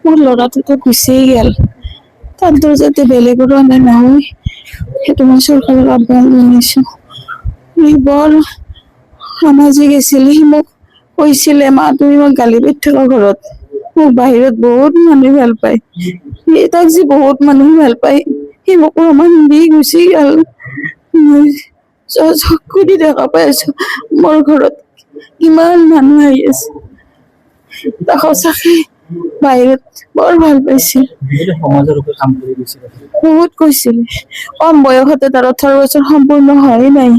মোৰ ল'ৰাটোতো গুচিয়ে গেল তাত যাতে বেলেগৰো আনে নহয় সেইটো মই চৰকাৰৰ আহ্বান জনাইছো বৰ সামাজিক আছিল সি মোক কৈছিলে মা তুমি মোক গালি পাৰি থকা ঘৰত মোক বাহিৰত বহুত মানুহে ভাল পায় তাক যে বহুত মানুহে ভাল পায় সি মোক অকমান দি গুচি গেল মই চকু দি দেখা পাই আছো মোৰ ঘৰত কিমান মানুহ আহি আছে তাক সঁচাকে বাহিৰত বৰ ভাল পাইছিল বহুত কৈছিল কম বয়সতে তাৰ 18 বছৰ সম্পূৰ্ণ হোৱাই নাই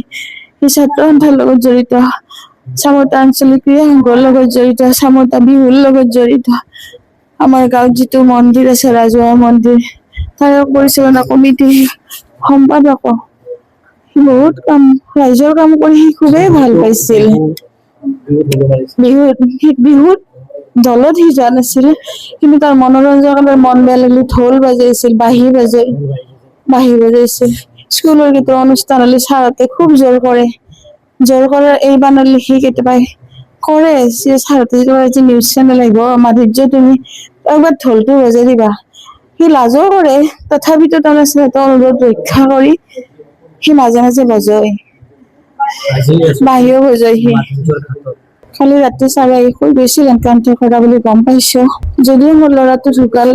সি ছাত্ৰ সন্থাৰ লগত জড়িত চামতা আঞ্চলিক ক্ৰীড়া সংঘৰ লগত জড়িত চামতা বিহুৰ লগত জড়িত আমাৰ গাঁৱত যিটো মন্দিৰ আছে ৰাজহুৱা মন্দিৰ তাৰ পৰিচালনা কমিটি সম্পাদক বহুত কাম ৰাইজৰ কাম কৰি সি খুবেই ভাল পাইছিল বিহুত দলত সি যোৱা নাছিল কিন্তু তাৰ মনোৰঞ্জনৰ মন বেয়া লাগিলে ঢোল বাজাইছিল বাঁহী বজাইছিল স্কুলৰ কেতিয়াবা অনুষ্ঠান হলে ছাৰহঁতে খুব জোৰ কৰাৰ এই বানলি সি কেতিয়াবা কৰে ছাৰহঁতে আজি নিউজ চেনেল আহিব মাধুৰ্য তুমি একবাৰ ঢোলটো বজাই দিবা সি লাজো কৰে তথাপিতো তাৰমানে সিহঁতৰ অনুৰোধ ৰক্ষা কৰি সি মাজে মাজে বজায় বাঁহীও বজায় সি কালি ৰাতি চাৰে আহি শুই গৈছিল এনকাউন্টাৰ কৰা বুলি গম পাইছো যদিও মোৰ ল'ৰাটো ঢুকাল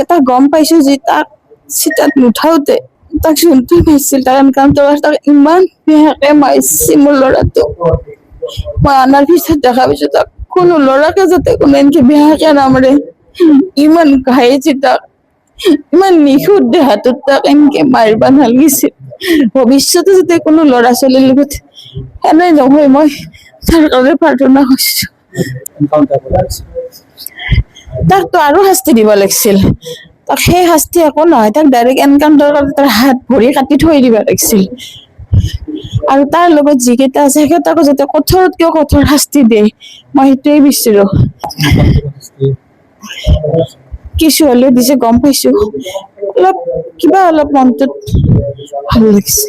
এটা গম পাইছো যে তাক চিতাত নুঠাওতে তাক যোনটো পাইছিল তাৰ এনকাউন্টাৰ তাক ইমান বেয়াকে মাৰিছে মোৰ ল'ৰাটো মই আনাৰ পিছত দেখা পাইছো তাক কোনো ল'ৰাকে যাতে কোনো এনেকে বেয়াকে নামাৰে ইমান ঘাইছে তাক ইমান নিখুঁত দেহাটোত তাক এনেকে মাৰিব নালাগিছিল ভৱিষ্যতে যাতে কোনো ল'ৰা ছোৱালীৰ লগত এনে নহয় মই তাৰ কাৰণে প্ৰাৰ্থনা কৰিছো তাকতো আৰু শাস্তি দিব লাগিছিল তাক সেই শাস্তি একো নহয় তাক ডাইৰেক্ট এনকাউন্টাৰ কৰি তাৰ হাত ভৰি কাটি থৈ দিব লাগিছিল আৰু তাৰ লগত যিকেইটা আছে সেইকেইটাকো যাতে কঠোৰতকৈ কঠোৰ শাস্তি দিয়ে মই সেইটোৱে বিচাৰো কিছু হলেও দিছে গম পাইছো অলপ মনটোত ভাল লাগিছে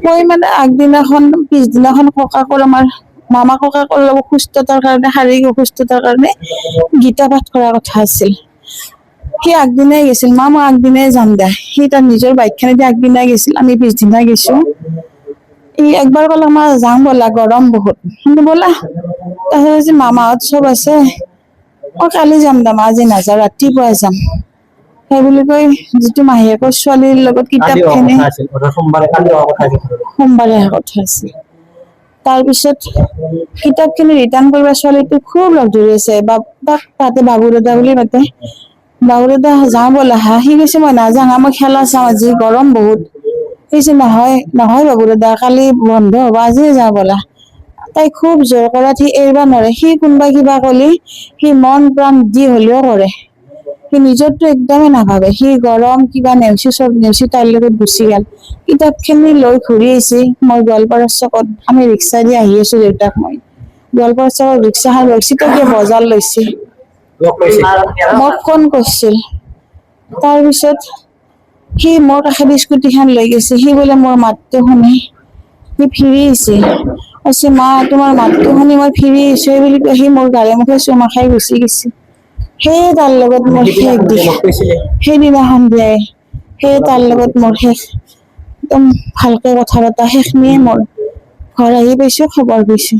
মই মানে আগদিনাখন পিছদিনাখন ককাকৰ আমাৰ মামা ককাকৰ লগত অসুস্থতাৰ কাৰণে শাৰীৰিক অসুস্থতাৰ কাৰণে গীতা পাঠ কৰাৰ কথা আছিল সি আগদিনাই গৈছিল মই আগদিনাই যাম দে সি তাৰ নিজৰ বাইকখনেদি আগদিনাই গৈছিল আমি পিছদিনাই গৈছো ই একবাৰ ক'লে আমাৰ যাম ব'লা গৰম বহুত কিন্তু ব'লা তাৰপিছত মামাহঁত চব আছে কালি যাম দে আজি নাযাওঁ ৰাতিপুৱাই যাম সেই বুলি কৈ যিটো মাহীয়েকৰ ছোৱালীৰ লগত কিতাপখিনি সোমবাৰে অহা কথা আছিল তাৰপিছত কিতাপখিনি ৰিটাৰ্ণ কৰিব ছোৱালীটো খুব লগ ধৰি আছে তাতে বাবু দাদা বুলি মাতে বাবু দাদা যাওঁ ব'লা সি কৈছে মই নাযাওঁ মই খেলা চাওঁ আজি গৰম বহুত কৈছে নহয় বাবু দাদা কালি বন্ধ হ'ব আজিয়ে যাওঁ ব'লা তাই খুব জোৰ কৰাত সি এৰিব নোৱাৰে সি কোনোবা কিবা কলি সি মন প্ৰাণ দি হলেও কৰে সি নিজৰটো একদমেই নাভাবে সি গৰম কিবা নেওচি তাইৰ লগত গুচি গল কিতাপখিনি লৈ ঘূৰি আহিছে মই গোৱালপাৰা চকত আমি ৰিক্সা দি আহি আছো দেউতাক মই গোৱালপাৰা চকত ৰিক্সাখন ৰৈছে তেতিয়া বজাৰ লৈছে মোক ফোন কৰিছিল তাৰপিছত সি মোৰ কাষেদি স্কুটিখন লৈ গৈছে সি বোলে মোৰ মাতটো শুনি সি ফিৰি আহিছে মা তোমাৰ মাতটো শুনি মই ফিৰি আহিছো বুলি কৈ সি মোৰ গালে মুখে চুমা খাই গুচি গৈছে সেয়ে তাৰ লগত মোৰ শেষ সেইদিনাখন বিয়াই সেয়ে তাৰ লগত মোৰ শেষ একদম ভালকে কথা পতা শেষ নিয়ে মোৰ ঘৰ আহি পাইছো খবৰ পাইছো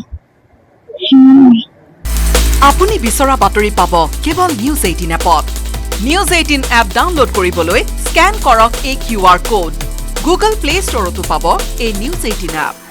আপুনি বিচৰা বাতৰি পাব কেৱল নিউজ 18 এপত নিউজ 18 এপ ডাউনলোড কৰিবলৈ স্ক্যান কৰক এই QR কোড গুগল প্লে ষ্টৰতো পাব এই নিউজ 18 এপ